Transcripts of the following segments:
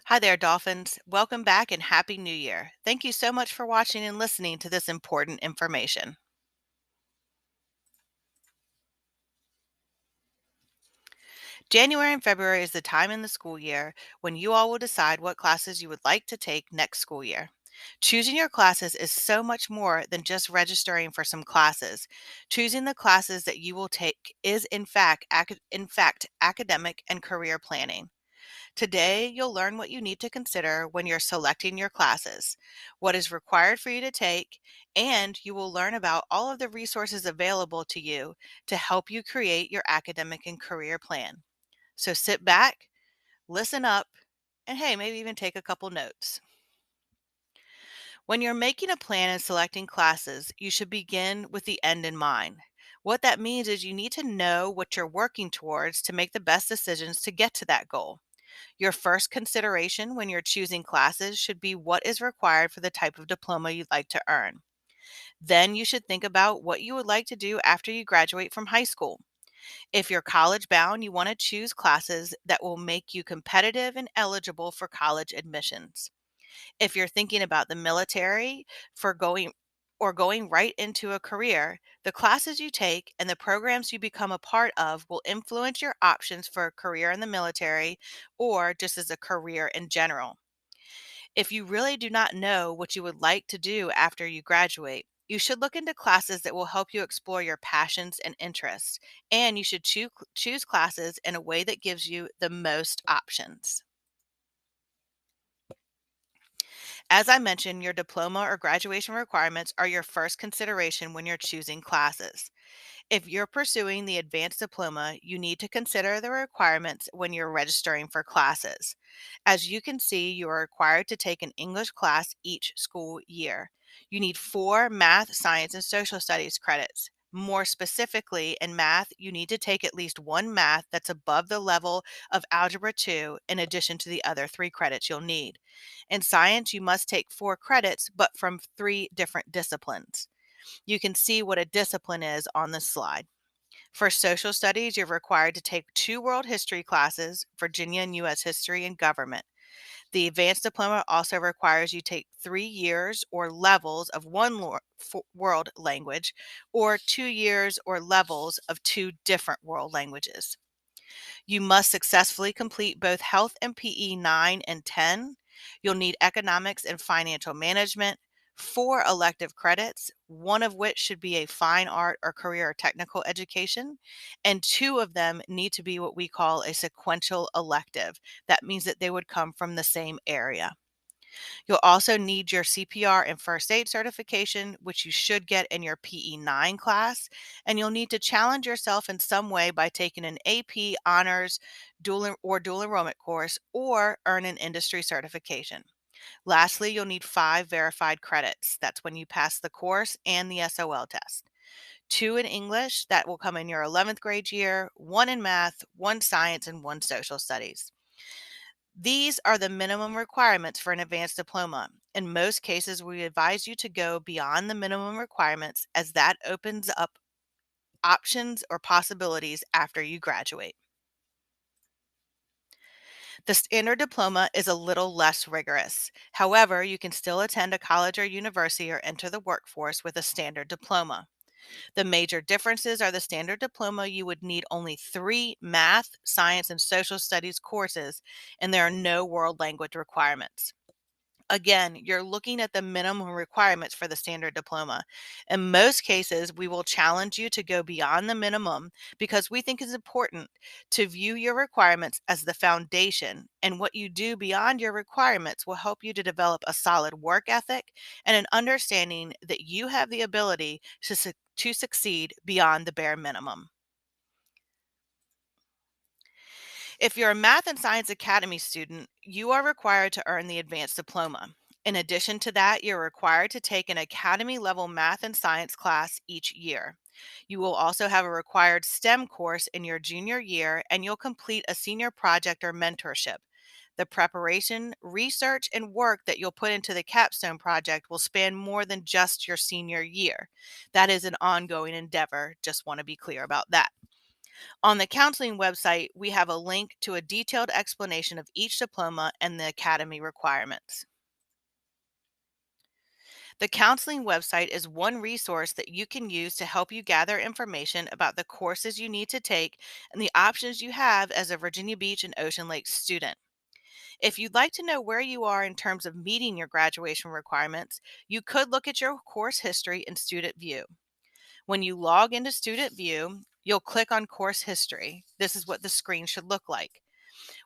Hi there, Dolphins. Welcome back and Happy New Year. Thank you so much for watching and listening to this important information. January and February is the time in the school year when you all will decide what classes you would like to take next school year. Choosing your classes is so much more than just registering for some classes. Choosing the classes that you will take is in fact academic and career planning. Today, you'll learn what you need to consider when you're selecting your classes, what is required for you to take, and you will learn about all of the resources available to you to help you create your academic and career plan. So sit back, listen up, and hey, maybe even take a couple notes. When you're making a plan and selecting classes, you should begin with the end in mind. What that means is you need to know what you're working towards to make the best decisions to get to that goal. Your first consideration when you're choosing classes should be what is required for the type of diploma you'd like to earn. Then you should think about what you would like to do after you graduate from high school. If you're college bound, you want to choose classes that will make you competitive and eligible for college admissions. If you're thinking about the military for going right into a career, the classes you take and the programs you become a part of will influence your options for a career in the military or just as a career in general. If you really do not know what you would like to do after you graduate, you should look into classes that will help you explore your passions and interests, and you should choose classes in a way that gives you the most options. As I mentioned, your diploma or graduation requirements are your first consideration when you're choosing classes. If you're pursuing the advanced diploma, you need to consider the requirements when you're registering for classes. As you can see, you are required to take an English class each school year. You need 4 math, science, and social studies credits. More specifically, in math, you need to take at least one math that's above the level of Algebra 2 in addition to the other 3 credits you'll need. In science, you must take 4 credits, but from 3 different disciplines. You can see what a discipline is on the slide. For social studies, you're required to take 2 world history classes, Virginia and U.S. history and government. The advanced diploma also requires you take 3 years or levels of world language or 2 years or levels of 2 different world languages. You must successfully complete both Health and PE 9 and 10. You'll need Economics and Financial Management, 4 elective credits, one of which should be a fine art or career or technical education, and 2 of them need to be what we call a sequential elective. That means that they would come from the same area. You'll also need your CPR and first aid certification, which you should get in your PE 9 class. And you'll need to challenge yourself in some way by taking an AP honors dual enrollment course or earn an industry certification. Lastly, you'll need 5 verified credits. That's when you pass the course and the SOL test. 2 in English, that will come in your 11th grade year, 1 in math, 1 science, and 1 social studies. These are the minimum requirements for an advanced diploma. In most cases, we advise you to go beyond the minimum requirements as that opens up options or possibilities after you graduate. The standard diploma is a little less rigorous. However, you can still attend a college or university or enter the workforce with a standard diploma. The major differences are the standard diploma, you would need only 3 math, science, and social studies courses, and there are no world language requirements. Again, you're looking at the minimum requirements for the standard diploma. In most cases, we will challenge you to go beyond the minimum because we think it's important to view your requirements as the foundation, and what you do beyond your requirements will help you to develop a solid work ethic and an understanding that you have the ability to succeed beyond the bare minimum. If you're a Math and Science Academy student, you are required to earn the advanced diploma. In addition to that, you're required to take an academy level math and science class each year. You will also have a required STEM course in your junior year, and you'll complete a senior project or mentorship. The preparation, research, and work that you'll put into the capstone project will span more than just your senior year. That is an ongoing endeavor. Just want to be clear about that. On the counseling website, we have a link to a detailed explanation of each diploma and the academy requirements. The counseling website is one resource that you can use to help you gather information about the courses you need to take and the options you have as a Virginia Beach and Ocean Lake student. If you'd like to know where you are in terms of meeting your graduation requirements, you could look at your course history in Student View. When you log into Student View, you'll click on Course History. This is what the screen should look like.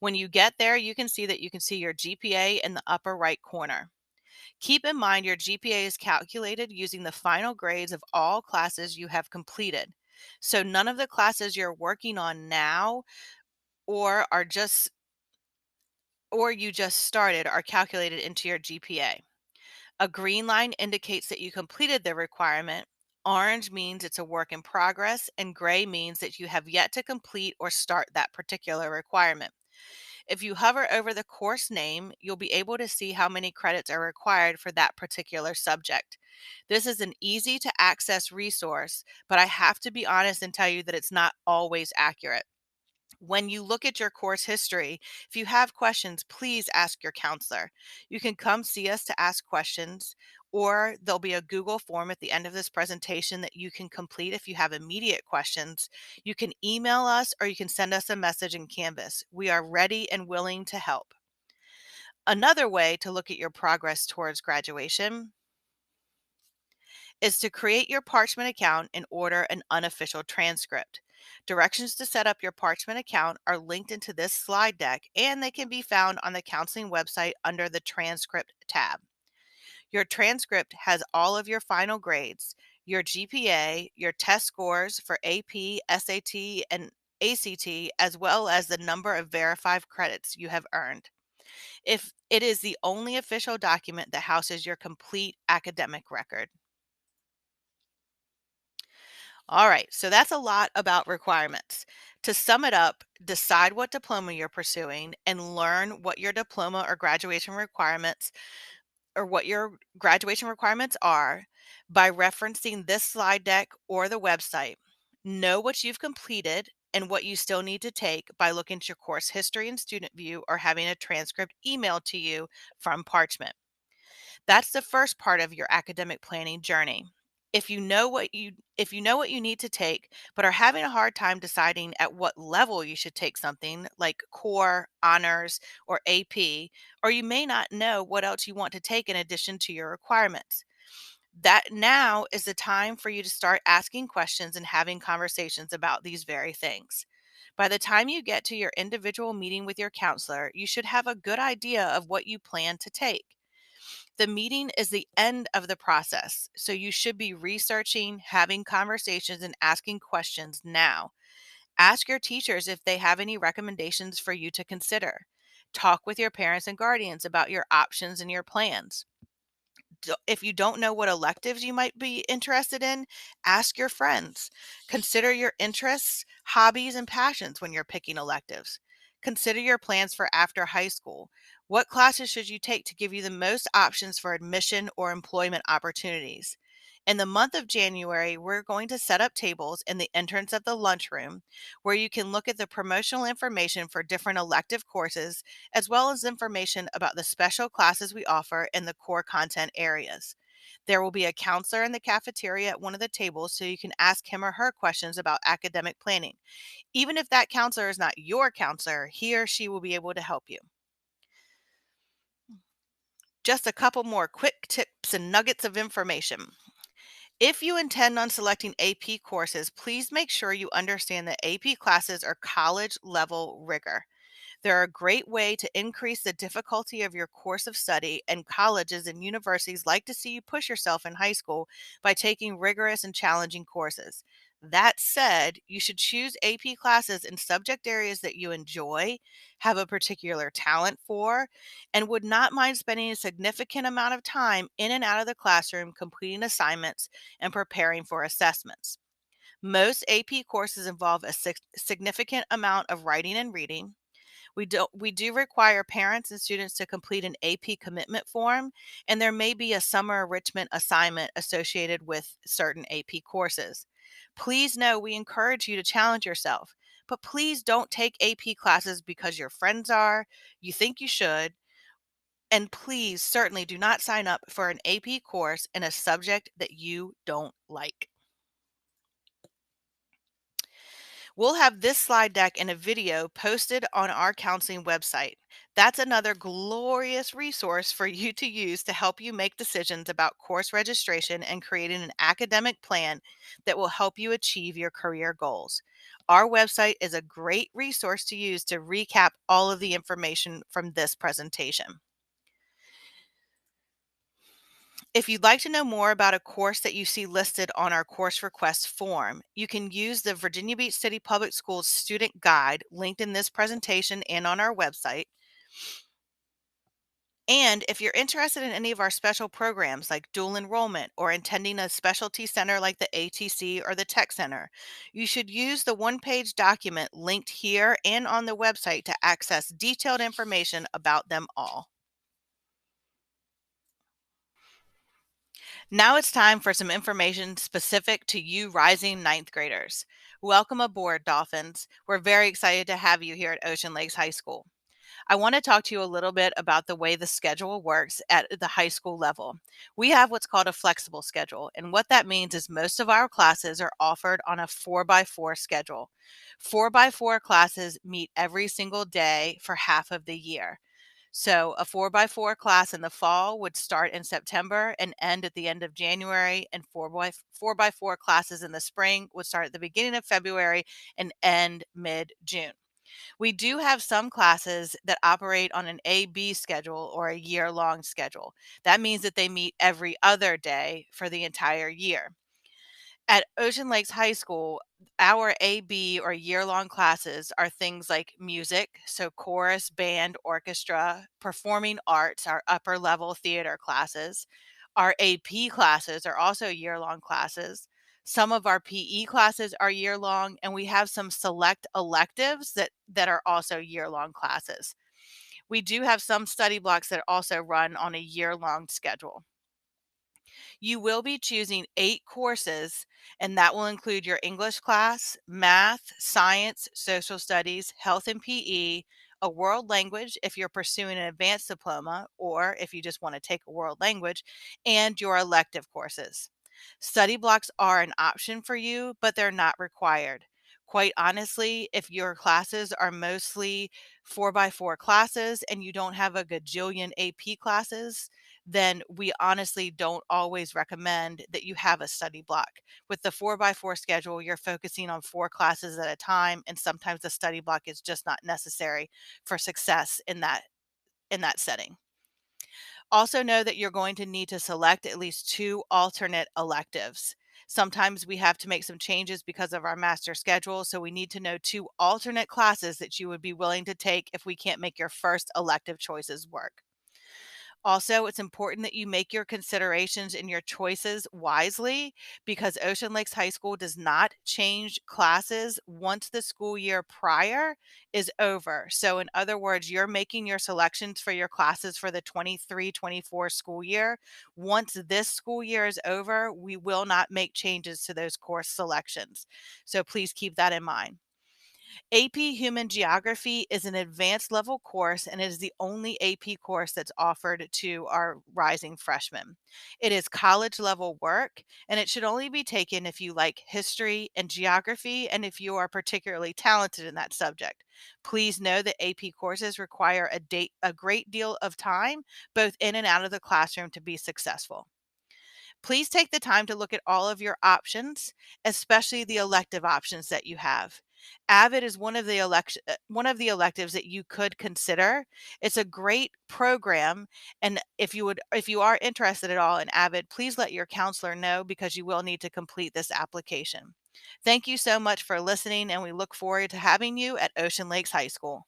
When you get there, you can see your GPA in the upper right corner. Keep in mind your GPA is calculated using the final grades of all classes you have completed. So none of the classes you're working on now or are just or you just started are calculated into your GPA. A green line indicates that you completed the requirement. Orange means it's a work in progress, and gray means that you have yet to complete or start that particular requirement. If you hover over the course name, you'll be able to see how many credits are required for that particular subject. This is an easy to access resource, but I have to be honest and tell you that it's not always accurate. When you look at your course history, if you have questions, please ask your counselor. You can come see us to ask questions, or there'll be a Google form at the end of this presentation that you can complete if you have immediate questions. You can email us or you can send us a message in Canvas. We are ready and willing to help. Another way to look at your progress towards graduation is to create your Parchment account and order an unofficial transcript. Directions to set up your Parchment account are linked into this slide deck, and they can be found on the counseling website under the Transcript tab. Your transcript has all of your final grades, your GPA, your test scores for AP, SAT, and ACT, as well as the number of verified credits you have earned. If it is the only official document that houses your complete academic record. All right, so that's a lot about requirements. To sum it up, decide what diploma you're pursuing and learn what your diploma or graduation requirements are by referencing this slide deck or the website. Know what you've completed and what you still need to take by looking at your course history in Student View or having a transcript emailed to you from Parchment. That's the first part of your academic planning journey. If you know what you need to take but are having a hard time deciding at what level you should take something like core, honors, or AP, or you may not know what else you want to take in addition to your requirements. That now is the time for you to start asking questions and having conversations about these very things. By the time you get to your individual meeting with your counselor, you should have a good idea of what you plan to take. The meeting is the end of the process, so you should be researching, having conversations, and asking questions now. Ask your teachers if they have any recommendations for you to consider. Talk with your parents and guardians about your options and your plans. If you don't know what electives you might be interested in, ask your friends. Consider your interests, hobbies, and passions when you're picking electives. Consider your plans for after high school. What classes should you take to give you the most options for admission or employment opportunities? In the month of January, we're going to set up tables in the entrance of the lunchroom where you can look at the promotional information for different elective courses, as well as information about the special classes we offer in the core content areas. There will be a counselor in the cafeteria at one of the tables so you can ask him or her questions about academic planning. Even if that counselor is not your counselor, he or she will be able to help you. Just a couple more quick tips and nuggets of information. If you intend on selecting AP courses, please make sure you understand that AP classes are college level rigor. They're a great way to increase the difficulty of your course of study, and colleges and universities like to see you push yourself in high school by taking rigorous and challenging courses. That said, you should choose AP classes in subject areas that you enjoy, have a particular talent for, and would not mind spending a significant amount of time in and out of the classroom completing assignments and preparing for assessments. Most AP courses involve a significant amount of writing and reading. We do require parents and students to complete an AP commitment form, and there may be a summer enrichment assignment associated with certain AP courses. Please know we encourage you to challenge yourself, but please don't take AP classes because your friends are, you think you should, and please certainly do not sign up for an AP course in a subject that you don't like. We'll have this slide deck and a video posted on our counseling website. That's another glorious resource for you to use to help you make decisions about course registration and creating an academic plan that will help you achieve your career goals. Our website is a great resource to use to recap all of the information from this presentation. If you'd like to know more about a course that you see listed on our course request form, you can use the Virginia Beach City Public Schools student guide linked in this presentation and on our website. And if you're interested in any of our special programs like dual enrollment or attending a specialty center like the ATC or the Tech Center, you should use the one-page document linked here and on the website to access detailed information about them all. Now it's time for some information specific to you rising ninth graders. Welcome aboard, Dolphins. We're very excited to have you here at Ocean Lakes High School. I want to talk to you a little bit about the way the schedule works at the high school level. We have what's called a flexible schedule, and what that means is most of our classes are offered on a 4x4 schedule. 4x4 classes meet every single day for half of the year. So a 4x4 class in the fall would start in September and end at the end of January, and 4x4 classes in the spring would start at the beginning of February and end mid-June. We do have some classes that operate on an A-B schedule or a year-long schedule. That means that they meet every other day for the entire year. At Ocean Lakes High School, our AB or year-long classes are things like music, so chorus, band, orchestra, performing arts, our upper level theater classes. Our AP classes are also year-long classes. Some of our PE classes are year-long, and we have some select electives that are also year-long classes. We do have some study blocks that also run on a year-long schedule. You will be choosing 8 courses, and that will include your English class, math, science, social studies, health and PE, a world language if you're pursuing an advanced diploma or if you just want to take a world language, and your elective courses. Study blocks are an option for you, but they're not required. Quite honestly, if your classes are mostly 4x4 classes and you don't have a gajillion AP classes, then we honestly don't always recommend that you have a study block. With the 4x4 schedule, you're focusing on 4 classes at a time, and sometimes the study block is just not necessary for success in that setting. Also know that you're going to need to select at least 2 alternate electives. Sometimes we have to make some changes because of our master schedule, so we need to know 2 alternate classes that you would be willing to take if we can't make your first elective choices work. Also, it's important that you make your considerations and your choices wisely because Ocean Lakes High School does not change classes once the school year prior is over. So, in other words, you're making your selections for your classes for the 23-24 school year. Once this school year is over, we will not make changes to those course selections. So, please keep that in mind. AP Human Geography is an advanced level course and it is the only AP course that's offered to our rising freshmen. It is college level work and it should only be taken if you like history and geography and if you are particularly talented in that subject. Please know that AP courses require a great deal of time both in and out of the classroom to be successful. Please take the time to look at all of your options, especially the elective options that you have. Avid is one of the electives that you could consider. It's a great program, and if you are interested at all in Avid, please let your counselor know because you will need to complete this application. Thank you so much for listening, and we look forward to having you at Ocean Lakes High School.